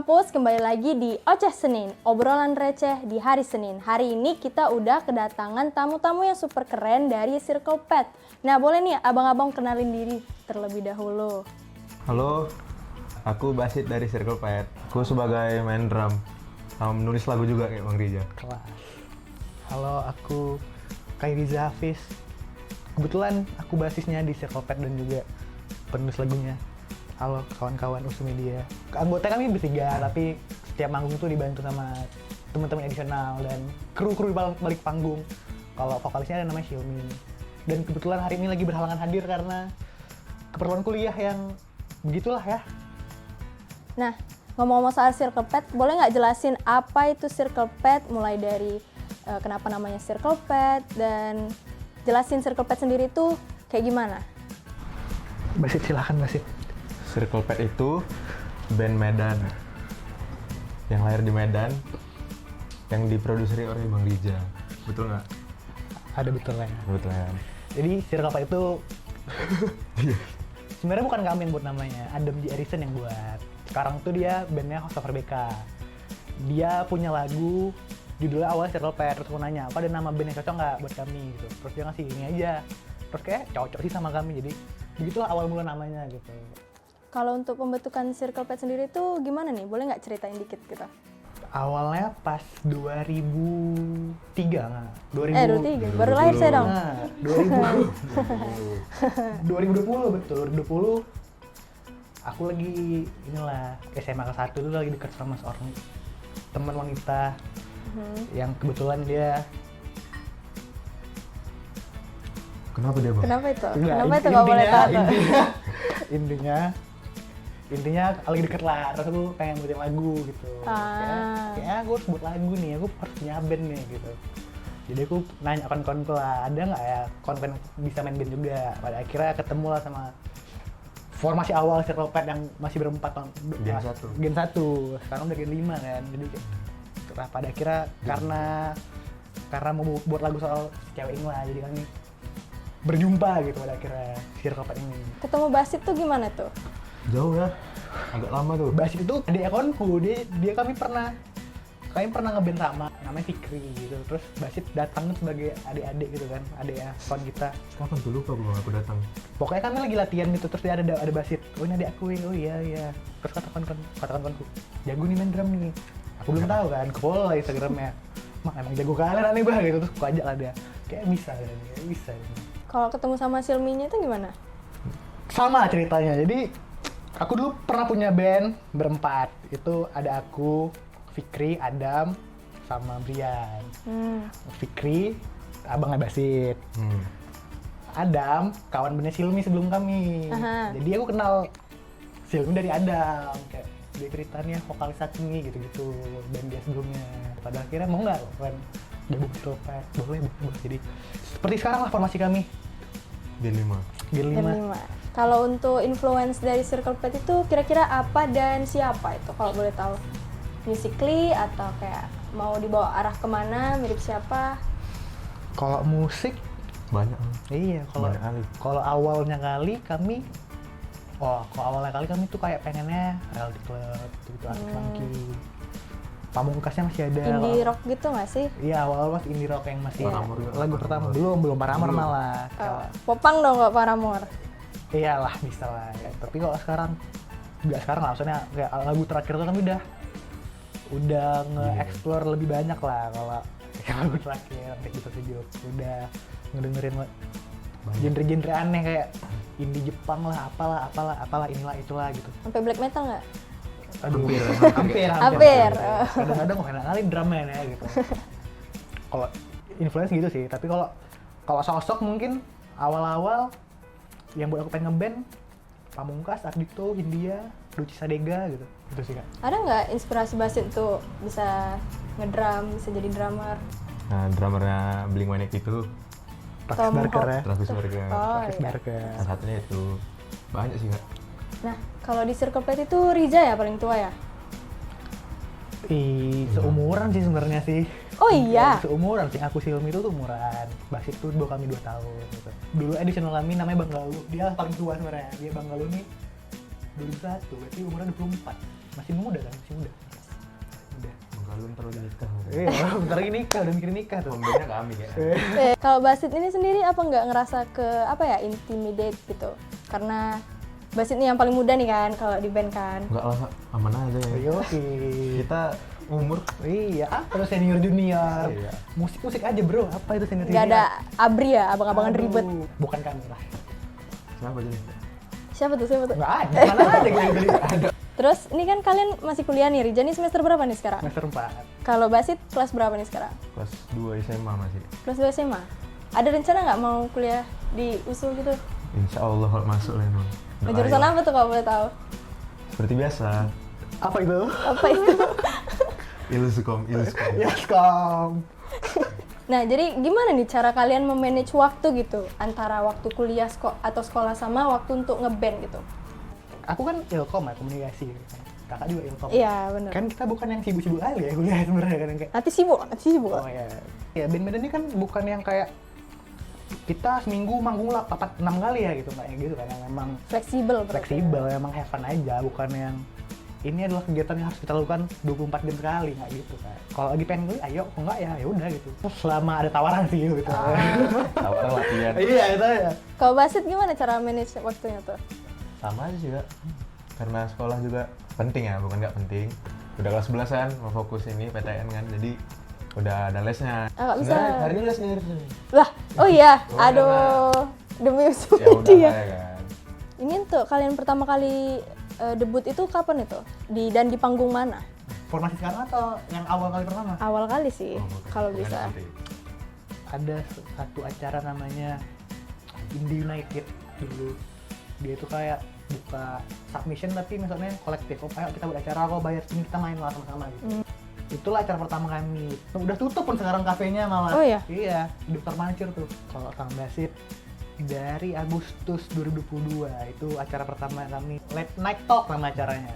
kampus, kembali lagi di Oceh Senin, obrolan receh di hari Senin. Hari ini kita udah kedatangan tamu-tamu yang super keren dari Circle Pet. Nah, boleh nih abang-abang kenalin diri terlebih dahulu. Halo, aku Basit dari Circle Pet. Aku sebagai main drum, sama menulis lagu juga kayak Bang Rija. Kelas. Halo, aku Riza Hafiz. Kebetulan aku basisnya di Circle Pet dan juga penulis lagunya. Halo kawan-kawan USU Media. Anggota kami bertiga, tapi setiap manggung tuh dibantu sama teman-teman additional dan kru-kru balik panggung. Kalau vokalisnya ada namanya Xiaomi. Dan kebetulan hari ini lagi berhalangan hadir karena keperluan kuliah yang begitulah ya. Nah, ngomong-ngomong soal Circle Pet, boleh nggak jelasin apa itu Circle Pet, mulai dari kenapa namanya Circle Pet, dan jelasin Circle Pet sendiri tuh kayak gimana? Basit, silahkan Basit. Circle Pet itu band Medan yang lahir di Medan, yang diproduseri oleh Bang Rija. Betul nggak? Ada betulnya. Betul ya. Jadi Circle Pet itu sebenarnya bukan kami yang buat namanya, Adam G. Arison yang buat. Sekarang tuh dia bandnya Host of Rebecca. Dia punya lagu judulnya awalnya Circle Pet, terus aku nanya, apa ada nama band yang cocok nggak buat kami gitu. Terus dia ngasih ini aja, terus kayak cocok sih sama kami, jadi begitulah awal mula namanya gitu. Kalau untuk pembentukan Circle Pet sendiri tuh gimana nih? Boleh nggak ceritain dikit gitu? Awalnya pas 2003 nggak? 2003? Baru lahir saya dong? Nah, 2020 betul, 2020 aku lagi inilah SMA kelas 1 tuh lagi deket sama seorang teman wanita yang kebetulan dia Kenapa dia, Bang? Kenapa itu? enggak, Kenapa itu nggak boleh tahu? intinya lagi deket lah, terus aku pengen bikin lagu gitu. Kayak aku harus buat lagu nih, aku harus punya band nih gitu. Jadi aku nanya kawan-kawanku lah, ada nggak ya kawan-kawan bisa main band juga. Pada akhirnya ketemu lah sama formasi awal Circle Pet yang masih berempat tahun. Gen 1, sekarang udah Gen 5 kan. Jadi pada akhirnya karena mau buat lagu soal cewek ini lah, jadi kami berjumpa gitu pada akhirnya Circle Pet ini. Ketemu Basit tuh gimana tuh? Jauh ya, agak lama tuh. Basit itu adik akunku, dia kami pernah ngeband sama, namanya Fikri gitu. Terus Basit datang sebagai adik-adik gitu kan, adik akun kita. Kapan tuh lupa Bang aku datang? Pokoknya kami lagi latihan gitu, terus dia ada Basit. Oh ini adik aku, oh iya. Terus kata kawan-kawanku, jago nih main drum nih. Aku belum tahu kan, aku follow lah Instagramnya. Mak emang jago kalian aneh banget gitu, terus aku ajak lah dia. Kayak bisa. Kalau ketemu sama Silminya itu gimana? Sama ceritanya, jadi aku dulu pernah punya band berempat. Itu ada aku, Fikri, Adam, sama Brian. Fikri, abangnya Basit. Adam, kawan bandnya Silmi sebelum kami. Jadi aku kenal Silmi dari Adam. Kayak dia ceritanya vokalis Satmi gitu-gitu, band dia sebelumnya. Pada akhirnya mau nggak kan gabung Circle Pet? Boleh. Jadi seperti sekarang lah formasi kami. Gen 5. Gen 5. Kalau untuk influence dari Circle Pet itu kira-kira apa dan siapa itu kalau boleh tahu? Musically atau kayak mau dibawa arah kemana, mirip siapa? Kalau musik Banyak. iya, Banyak kali. kalau awalnya kali kami tuh kayak pengennya reality club gitu, Arctic Monkey. Pamungkasnya masih ada. Indie rock gitu nggak sih? Iya, awal mas indie rock yang masih Paramore juga. lagu pertama belum Paramore malah. Popang dong nggak Paramore? Iyalah bisa lah ya. Tapi kalau sekarang nggak sekarang lah, maksudnya kayak lagu terakhir tuh kami udah nge-explore lebih banyak lah. Kalau kayak lagu terakhir kayak gitu sejauh udah ngedengerin genre-genre aneh kayak indie Jepang lah, apalah inilah itulah gitu. Sampai black metal nggak? Aduh, hampir. Kadang-kadang kok enak kali drumnya ya gitu. Kalau influence gitu sih, tapi kalau sosok mungkin awal-awal yang buat aku pengen ngeband Pamungkas, Ardhito, Hindia, Ruci Sadega gitu. Itu sih Kak. Ada nggak inspirasi Basit tuh bisa ngedrum, bisa jadi drummer? Nah, drummernya Blink-182 itu Travis Barker ya. Travis Barker. Oh Travis iya. Barker. Salah satunya itu. Banyak sih, Kak. Nah, kalau di Circle Pet itu Riza ya paling tua ya? Seumuran sih sebenarnya sih. Oh iya? Seumuran sih, aku Silmi itu umuran. Basit tuh kami 2 tahun gitu. Dulu additional kami namanya Bang Galuh, dia paling tua sebenarnya. Dia Bang Galuh nih 2001, berarti umurnya 24. masih muda kan, masih muda. Udah. Kalau ntar lagi nikah. Iya, bentar lagi nikah, udah mikirin nikah tuh. Pembelinya kami ya. Kalau Basit ini sendiri apa nggak ngerasa intimidate gitu? Karena Basit ini yang paling muda nih kan kalau di band kan. Enggak lah, aman aja ya. Oke. Kita umur Iya, terus senior junior. Iya. Musik aja bro, apa itu senior Nggak junior? ada abri ya, abang-abangan Aduh, ribet. Bukan kami lah. siapa jadi? Siapa tuh? Nggak ada, mana ada gitu. Ada. Terus ini kan kalian masih kuliah nih, Rija nih semester berapa nih sekarang? Semester 4. Kalau Basit kelas berapa nih sekarang? Kelas 2 SMA masih. Kelas 2 SMA. Ada rencana nggak mau kuliah di USU gitu? Insya Allah kalau masuk lah emang. Nah, jurusan apa tuh kalau boleh tahu? Seperti biasa. Apa itu? Apa itu? Ilskom. Yaskom. Nah, jadi gimana nih cara kalian memanage waktu gitu antara waktu kuliah atau sekolah sama waktu untuk ngeband gitu? Aku kan ilkom ya, komunikasi. Kakak juga ilkom. Iya, benar. Kan kita bukan yang sibuk-sibuk kali ya kuliah sebenarnya kan yang kayak. Nanti sibuk. Oh ya. Ya band-band ini kan bukan yang kayak kita seminggu manggung lah 4-6 kali ya gitu, nggak yang gitu kan, yang memang Fleksibel berarti. fleksibel, emang have fun aja, bukan yang ini adalah kegiatan yang harus kita lakukan 24 jam sekali, nggak gitu kan. Kalau lagi pengen kuliah, ayo, kalau nggak ya udah gitu. Selama ada tawaran sih gitu. Tawaran latihan. Iya itu ya. Kalau Basit gimana cara manage waktunya tuh? Sama aja juga. Karena sekolah juga penting ya, bukan nggak penting. Udah kelas 11-an, mau fokus ini PTN kan, jadi udah ada lesnya. Nggak bisa. Sebenarnya hari ini lesnya harusnya. Lah, oh iya, Oh, aduh, demi USU Ya udah dia. ya kan. Ini tuh kalian pertama kali debut itu kapan itu? Dan di panggung mana? Formasi sekarang atau yang awal kali pertama? Awal kali sih, Oh, bukan. kalau Bukan bisa. nanti. Ada satu acara namanya Indie United dulu. Dia itu kayak buka submission tapi misalnya kolektif. Oh, ayo kita buat acara, kok bayar sini kita main lah sama-sama gitu. Itulah acara pertama kami. Udah tutup pun sekarang kafenya malah. Oh iya? Iya, di Dr. Mancur tuh. Kalau Kang Basit dari Agustus 2022 itu acara pertama kami. Late Night Talk nama acaranya.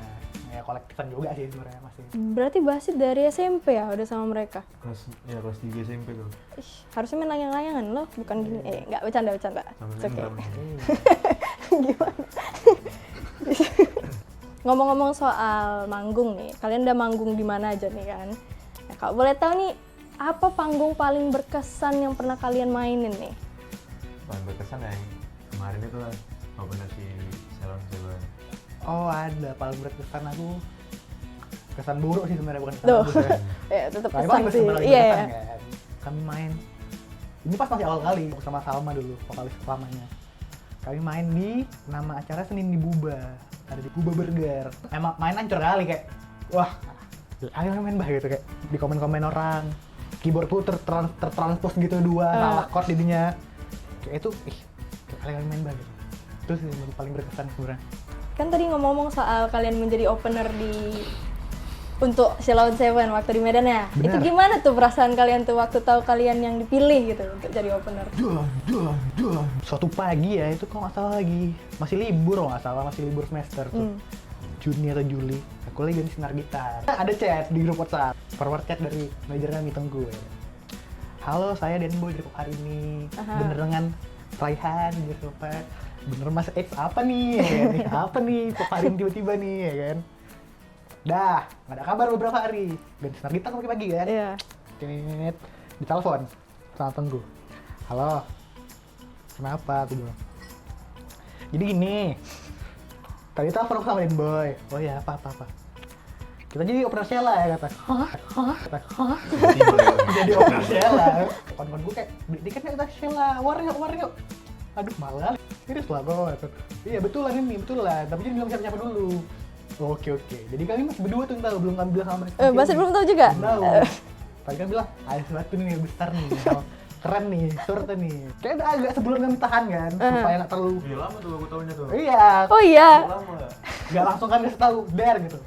Ya kolektifan juga sih sebenarnya masih. Berarti Basit dari SMP ya udah sama mereka? Kelas 3 SMP tuh. Ih, harusnya main layang-layangan loh, bukan gini. Nggak bercanda. Sama It's okay. Indra. Gimana? Ngomong-ngomong soal manggung nih, kalian udah manggung di mana aja nih kan? Nah, kalau boleh tahu nih, apa panggung paling berkesan yang pernah kalian mainin nih? Paling berkesan yang kemarin itu lah, opener si Salon Seven. Oh ada, paling berkesan aku. Kesan buruk sih sebenarnya, bukan kesan Tuh, bagus ya. ya tetap Kami kesan paling sih. berkesan Iya, kan. Kami main. Ini pas masih awal kali sama Salma dulu, vokalis utamanya. Kami main di nama acara Senin di Buba. Ada di Buba Burger. Emang main ancur kali kayak, wah, ayo main bah gitu kayak di komen-komen orang. Keyboardku tertranspos gitu dua, salah chord jadinya. Kayak itu, kalian main bah gitu. Terus yang paling berkesan sebenarnya. Kan tadi ngomong-ngomong soal kalian menjadi opener untuk Sheila Seven waktu di Medan ya. Benar. Itu gimana tuh perasaan kalian tuh waktu tahu kalian yang dipilih gitu untuk jadi opener? Suatu pagi ya, itu kalau nggak salah lagi masih libur kalau nggak salah, masih libur semester tuh. Juni atau Juli, aku lagi ganti senar gitar. Ada chat di grup WhatsApp, forward chat dari manajer kami Tengku ya. Halo, saya Denboy dari Pop hari ini. Bener dengan Raihan di Sobat. Bener Mas X apa nih? Ya kan? Apa nih Pop hari ini tiba-tiba nih ya kan? Dah, nggak ada kabar beberapa hari. Ganti senar gitar pagi-pagi kan? Iya. Tinit, ditelepon sama Tengku. Halo, kenapa? Aku bilang. Jadi gini, tadi telepon aku sama Denboy. Oh ya, apa. Kita jadi opener Sheila ya kata. Hah? Jadi opener Sheila. Kawan-kawan gue kayak, beli tiketnya kita Sheila, war yuk. Aduh, mahal kali. Serius lah kok. Iya betulan. Tapi jadi bilang siapa-siapa dulu. Oke. Jadi kami masih berdua tuh tahu, belum kami bilang sama mereka. Basit belum tahu juga? Belum tahu. Tadi kan bilang, ada sesuatu nih yang besar nih, keren nih, surta nih. Kayak udah agak sebulan kami tahan kan, supaya nggak terlalu. Iya lama tuh aku tahunya tuh. Iya, Oh iya. Lama. nggak langsung kami kasih tahu, der gitu.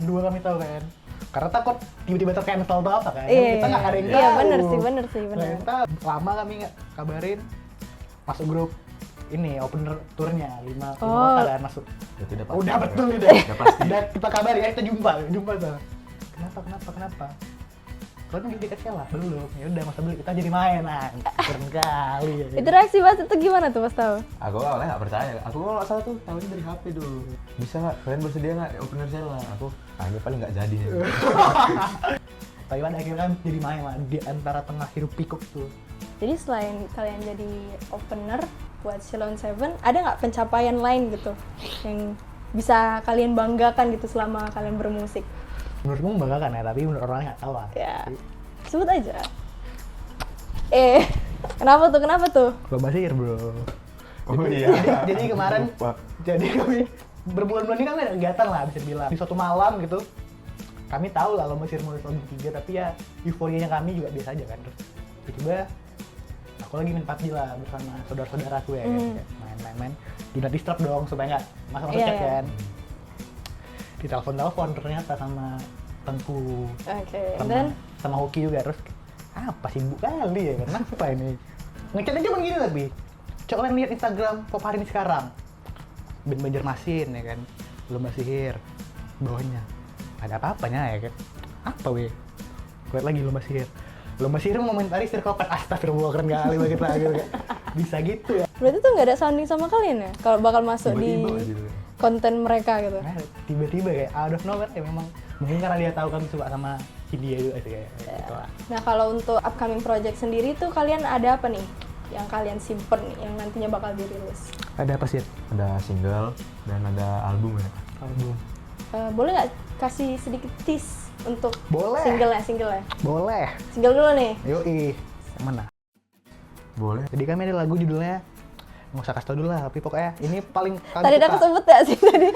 Dua kami tahu kan. Karena takut tiba-tiba tercancel atau apa kan. Kita nggak ada yang tahu. Iya bener sih. Nggak ada yang tahu. Lama kami nggak kabarin, masuk grup ini opener turnya 5 kota kan masuk. Berarti udah pasti. Udah betul udah. Udah pasti. Dan kita kabarin, kita jumpa tuh. Kenapa? Kalau kan di Excel lah, belum. Ya udah masa beli kita jadi mainan. Keren kali ya. Itu reaksi pas itu gimana tuh pas tahu? Aku awalnya nggak percaya. Aku kalau nggak salah tuh tahunya dari HP dulu. Bisa nggak? Kalian bersedia nggak opener sale lah? Aku, ini paling nggak jadi nih. Tapi pada akhirnya kan jadi main lah di antara tengah hiruk pikuk tuh. Jadi selain kalian jadi opener buat Ceylon Seven, ada nggak pencapaian lain gitu yang bisa kalian banggakan gitu selama kalian bermusik? Menurutmu membanggakan ya, tapi menurut orangnya nggak tahu lah. Ya, sebut aja. Kenapa tuh? Lomba sihir bro. Oh iya. Jadi kemarin, jadi kami berbulan-bulan ini kan ada kegiatan lah bisa dibilang. Di suatu malam gitu, kami tahu lah lomba sihir mulai tahun 3, tapi ya euforianya kami juga biasa aja kan. Terus tiba-tiba aku lagi main PUBG lah bersama saudara-saudaraku ya, kayak main-main. Do not disturb dong supaya nggak masuk-masuk chat kan. Ditelepon ternyata sama Tengku, sama Hoki juga. Terus apa sibuk kali ya, kenapa ini? Ngechatnya cuma gini tapi coba kalian lihat Instagram pop hari ini sekarang, band Banjarmasin ya kan, lomba sihir, bawahnya ada apa-apanya ya kan, apa weh? Lihat lagi lomba sihir mengomentari Circle Pet. Astagfirullah, keren kali banget lagi bisa gitu ya. Berarti tuh nggak ada sounding sama kalian ya? Kalau bakal masuk di konten mereka gitu? Nah, tiba-tiba kayak out of nowhere ya, memang mungkin karena dia tahu kami suka sama Hindia juga sih kayak gitu lah. Nah kalau untuk upcoming project sendiri tuh kalian ada apa nih yang kalian simpen nih, yang nantinya bakal dirilis? Ada apa sih? Ada single dan ada album ya. Album. Boleh nggak kasih sedikit tease untuk Boleh. single-nya? Boleh. Single dulu nih. Yoi. Yang mana? Boleh. Jadi kami ada lagu judulnya, nggak usah kasih tau dulu lah, tapi pokoknya ini paling kami Tadi udah suka. kesebut ya sih tadi?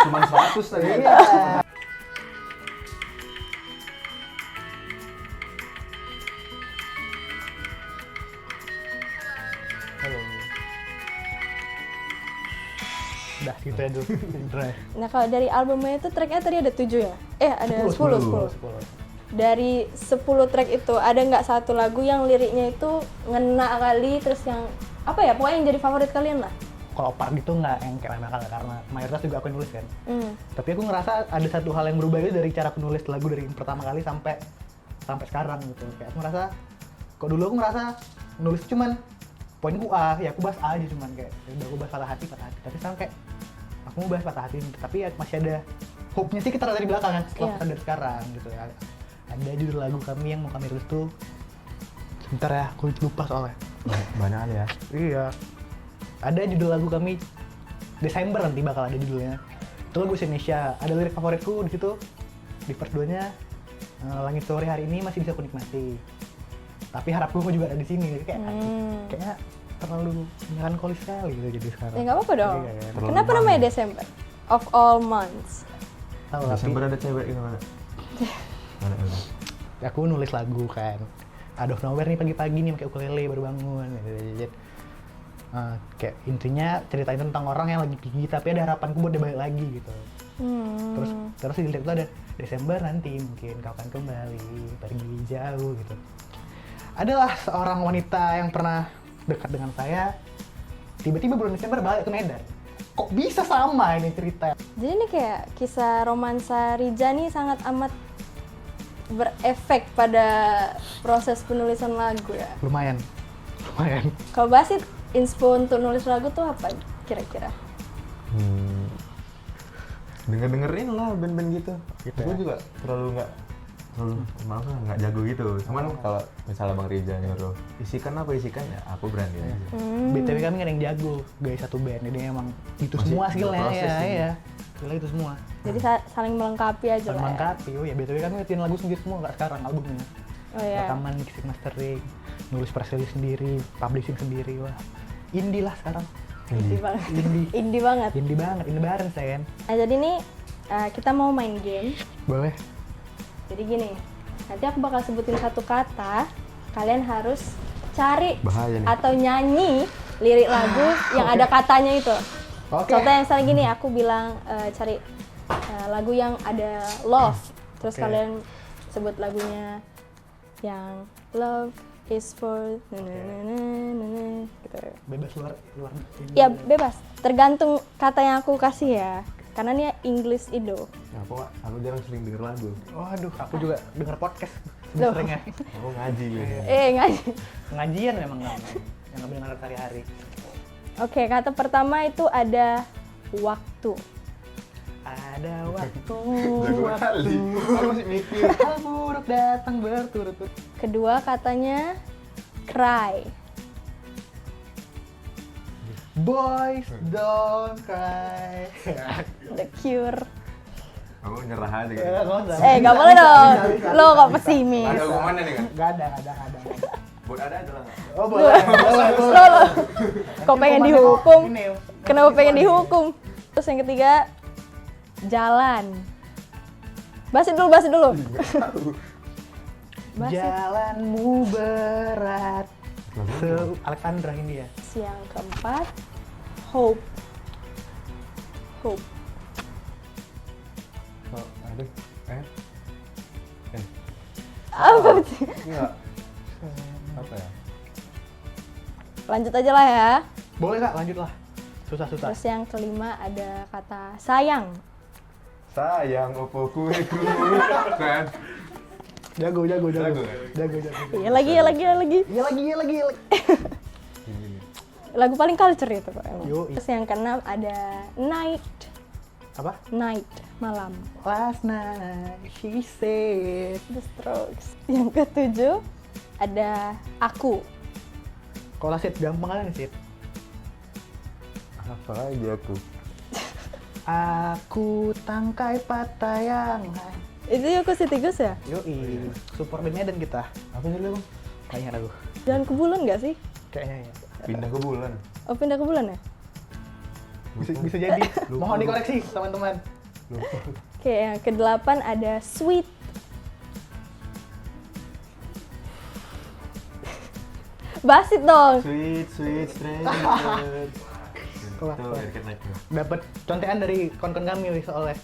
Cuma 100 tadi. Iya. Halo. Udah gitu ya dulu. Nah kalau dari albumnya itu tracknya tadi ada 7 ya? Ada 10. Dari 10 track itu ada nggak satu lagu yang liriknya itu ngena kali, terus yang apa ya, pokoknya yang jadi favorit kalian lah? Kalau part itu nggak yang kayak bakal, karena mayoritas juga aku yang nulis kan. Tapi aku ngerasa ada satu hal yang berubah itu dari cara aku nulis lagu dari pertama kali sampai sekarang gitu. Kayak aku ngerasa, kok dulu aku ngerasa nulis cuman poinku A, ya aku bahas A aja cuman kayak udah aku bahas patah hati. Tapi sekarang kayak aku mau bahas patah hati, tapi ya masih ada hope-nya sih kita dari belakang kan, setelah dari sekarang gitu ya. Ada judul lagu kami yang mau kami rilis tuh, sebentar ya, aku lupa soalnya. Banyak ya. Iya. Ada judul lagu kami Desember nanti bakal ada judulnya. Itu lagu Indonesia. Ada lirik favoritku di situ. Di part 2-nya, langit sore hari ini masih bisa aku nikmati. Tapi harapku juga ada di sini. Kayaknya terlalu melankolis sekali gitu jadi sekarang. Ya nggak apa-apa dong. Iya, kan? Kenapa namanya Desember? Of all months. Tahu Desember ada cewek gitu mana? Mana? Aku nulis lagu kan. Out of nowhere nih pagi-pagi nih pakai ukulele baru bangun. Kayak intinya ceritain tentang orang yang lagi gigi tapi ada harapanku buat dia balik lagi gitu. Terus di lirik itu ada Desember nanti mungkin kau akan kembali pergi jauh gitu. Adalah seorang wanita yang pernah dekat dengan saya, tiba-tiba bulan Desember balik ke Medan. Kok bisa sama ini cerita? Jadi ini kayak kisah romansa Rija nih sangat amat berefek pada proses penulisan lagu ya. Lumayan. Kalau Basit, inspo untuk nulis lagu tuh apa kira-kira? Dengerin lah band-band gitu. Aku juga terlalu nggak jago gitu. Cuman kalau misalnya Bang Rija nyuruh isikan ya aku berani aja. BTW kami kan yang jago guys satu band, jadi emang itu Masih semua skillnya berproses sih. ya. Skillnya itu semua. Jadi saling melengkapi aja lah. Melengkapi. Oh ya BTW kami ngertiin lagu sendiri semua nggak sekarang albumnya. Oh iya. Rekaman, mixing, mastering, nulis press release sendiri, publishing sendiri. Wah, indie lah sekarang. Indie banget. Indie banget. Indie banget, indie bareng saya kan. Nah jadi nih kita mau main game. Boleh. Jadi gini, nanti aku bakal sebutin satu kata, kalian harus cari Bahaya nih. atau nyanyi lirik lagu yang ada katanya itu. Oke. Contohnya misalnya gini, aku bilang cari lagu yang ada love, terus Oke. kalian sebut lagunya yang love is for gitu. Bebas luar. Ya bebas, tergantung kata yang aku kasih ya. Karena ini English Indo. Ya, aku jarang sering denger lagu. Waduh, aku juga denger podcast Loh. seringnya. Aku ngaji gitu. Ngaji. Pengajian memang yang nggak dengar sehari-hari. Oke, kata pertama itu ada waktu. Ada waktu, Jago kali. Aku masih mikir. hal buruk datang berturut-turut. Kedua katanya cry. Boys don't cry. The Cure. Aku nyerah aja gitu. Gak boleh dong. Lo kok pesimis. Ada hukumannya nih kan? Gak ada. Buat ada lah. Oh boleh. Lo. Kok pengen dihukum? Ini, Kenapa pengen dihukum? Terus yang ketiga, jalan. Basit dulu. Basit. jalanmu berat. Alexandra ini ya. Yang keempat, hope. Oh, aduh. Apa sih? Enggak. Apa ya? Lanjut aja lah ya. Boleh kak, lanjut lah. Susah. Terus yang kelima ada kata sayang. Sayang opo kue kan. Jago. Jago. Iya lagi. Iya lagi. Lagu paling culture itu kok emang. Yoi. Terus yang keenam ada night. Apa? Night, malam. Last night she said. The Strokes. Yang ketujuh ada aku. Kalau Sid gampang kali nih Sid. Apa lagi aku? Aku tangkai patah yang Itu aku Sitigus ya? Yoi, super band Medan kita. Apa sih lu? Kayaknya lagu. Jalan ke bulan nggak sih? Kayaknya ya. Pindah ke bulan. Oh pindah ke bulan ya? Bisa jadi. Lupa. Mohon dikoreksi teman-teman. Oke, yang kedelapan ada sweet. Basit dong. Sweet stranger. Kelas. Itu air naik. Dapat contekan dari kon-kon kami wih, soalnya.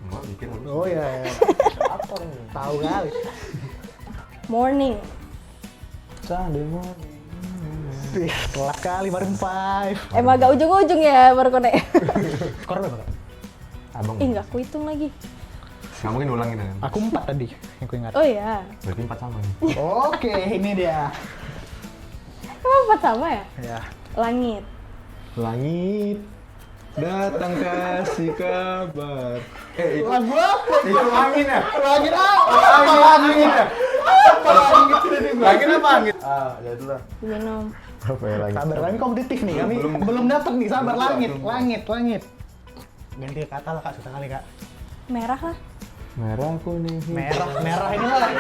Enggak bikin lu. Oh iya. Apa nih? Tahu kali. Morning. Sunday morning. Wih, kelas kali Maroon 5. Emang agak ujung-ujung ya baru konek. Skor berapa kak? Abang. Nggak aku hitung lagi. Nggak mungkin ulangin kan? Aku 4 tadi yang ku ingat. Oh iya. Berarti 4 sama nih. Oke, ini dia. Emang empat sama ya? Ya. Langit. Langit datang kasih kabar. Itu Lagu apa? itu angin ya? Langit apa? Angin ya? Apa langit ini? Langin apa angin? Ya itulah. Minum. Apa ya langit? Sabar, kami kompetitif nih. Kami Belum- belum dapat nih. Sabar, belum langit, belum. langit. Ganti kata lah kak, susah kali kak. Merah lah. Merah kuning. Merah ini lah.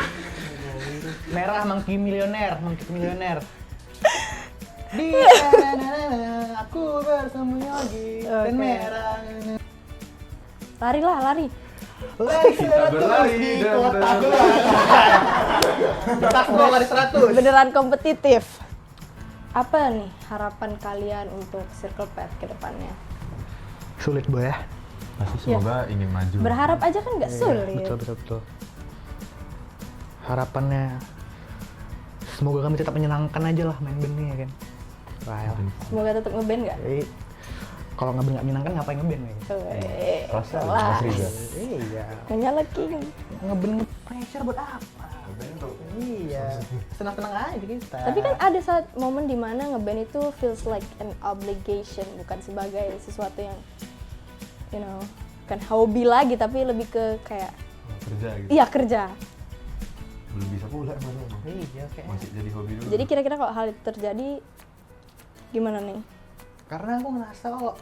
Merah monkey milioner. Di sana aku bersembunyi lagi dan Oke. merah. Lari lah, lari. Lari Kita berlari di dan kota berlari. Tas gua lari 100. Beneran kompetitif. Apa nih harapan kalian untuk Circle Pet ke depannya? Sulit boy ya. Pasti semoga ingin maju. Berharap aja kan nggak sulit. Betul. Harapannya semoga kami tetap menyenangkan aja lah main band ini ya kan. Wah, ya. Semoga tetap ngeband nggak? Jadi kalau nggak menyenangkan ngapain ngeband ya? Rasa Kelas. Mas Riza. Iya. Nanya lagi. Ngeband pressure buat apa? Iya. Senang-senang aja kita. Tapi kan ada saat momen dimana ngeband itu feels like an obligation, bukan sebagai sesuatu yang, you know, kan hobi lagi, tapi lebih ke kayak, Kerja gitu. iya kerja. Belum bisa pula emang. Iya kayak. Masih jadi hobi dulu. Jadi kira-kira kalau hal itu terjadi, gimana nih? Karena aku ngerasa kalau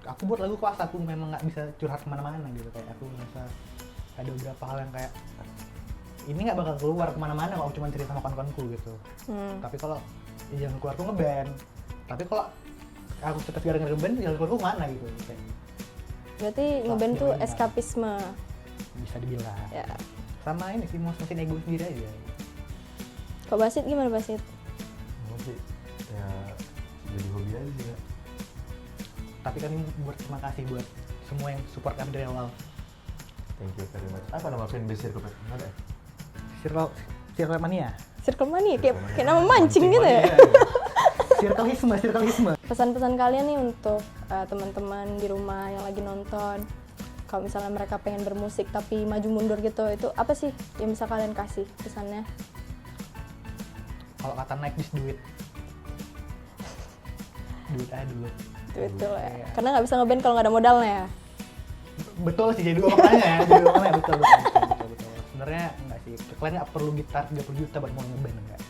aku buat lagu kelas aku memang nggak bisa curhat kemana-mana gitu, kayak aku ngerasa ada beberapa hal yang kayak ini nggak bakal keluar kemana-mana kalau cuma cerita sama kawan-kawanku gitu. Tapi kalau yang keluar tuh ngeband. Tapi kalau aku tetap gara-gara ngeband, yang keluar tuh mana gitu. Kayak Berarti ngeband tuh eskapisme. bisa dibilang. Ya. Sama ini sih, mesin ego sendiri aja. Kok Basit gimana Basit? Mau sih ya jadi hobi aja sih ya. Tapi kami buat terima kasih buat semua yang support kami dari awal. Thank you very much. Apa nama fanbase Circle Pet? Nggak ada ya? Circle Mania. Circle Mania, kayak nama mancing gitu ya? Circleisme. Pesan-pesan kalian nih untuk teman-teman di rumah yang lagi nonton. Kalau misalnya mereka pengen bermusik tapi maju mundur gitu, itu apa sih yang bisa kalian kasih pesannya? Kalau kata Nike, just do it. Duit aja dulu. Betul ya. Iya. Karena nggak bisa ngeband kalau nggak ada modalnya ya. Betul sih, jadi dua makanya ya. Jadi dua makanya, betul. Sebenarnya enggak sih, kalian nggak perlu gitar 30 juta buat mau ngeband, enggak.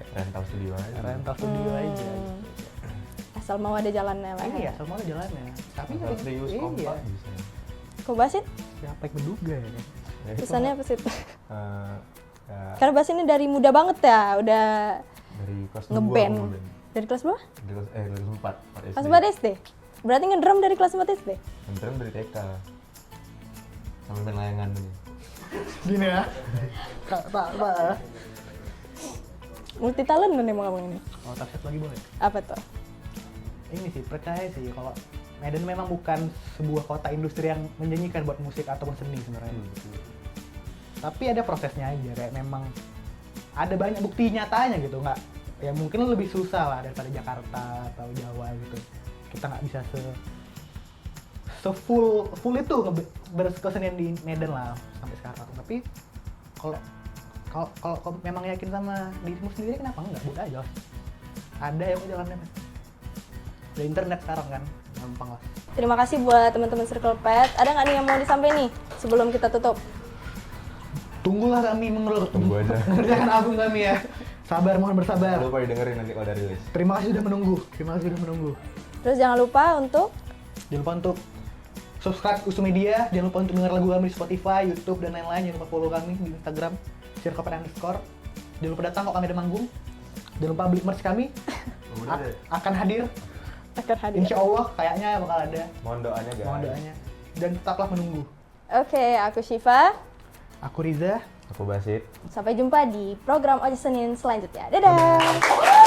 Rental studio aja. Rental studio aja. Asal mau ada jalannya lah. Iya, sama ada jalannya. Tapi Rental serius kompak iya. bisa. Kok Basin? Siapa yang menduga ya? Ya, Pesannya apa sih? ya, Karena Basin ini dari muda banget ya, udah dari kelas 2 ngeband. aku ngeband. Dari kelas berapa? Dari kelas 4 Kelas 4 SD? Berarti ngedrum dari kelas 4 SD? Ngetrem dari TK. Sambil main layangan nih. Gini ya. Pak. Multi talent kan emang abang ini? Oh, tafsir lagi boleh? Apa tuh? Ini sih, percaya sih kalau Medan memang bukan sebuah kota industri yang menjanjikan buat musik ataupun seni sebenarnya. Tapi ada prosesnya aja, kayak memang ada banyak bukti nyatanya gitu, nggak ya mungkin lebih susah lah daripada Jakarta atau Jawa gitu. Kita nggak bisa full itu berkesenian di Medan lah sampai sekarang. Tapi kalau memang yakin sama dirimu sendiri, kenapa enggak? Buat aja. Ada yang jalannya. Ada internet sekarang kan, gampang lah. Terima kasih buat teman-teman Circle Pet. Ada nggak nih yang mau disampaikan nih sebelum kita tutup? Tunggulah kami Tunggu aja. mengerjakan album kami ya. Sabar, mohon bersabar. Lupa dengerin nanti kalau udah rilis. Terima kasih sudah menunggu. Terus jangan lupa untuk untuk subscribe Usu Media, jangan lupa untuk dengar lagu kami di Spotify, YouTube dan lain-lain. Jangan lupa follow kami di Instagram @circlepet_. Jangan lupa datang kalau kami ada manggung. Jangan lupa beli merch kami. Akan hadir. Insya Allah kayaknya bakal ada. Mohon doanya guys. Mohon doanya. Dan tetaplah menunggu. Oke, aku Syifa. Aku Riza. Aku Basit. Sampai jumpa di program Ojo Senin selanjutnya. Dadah!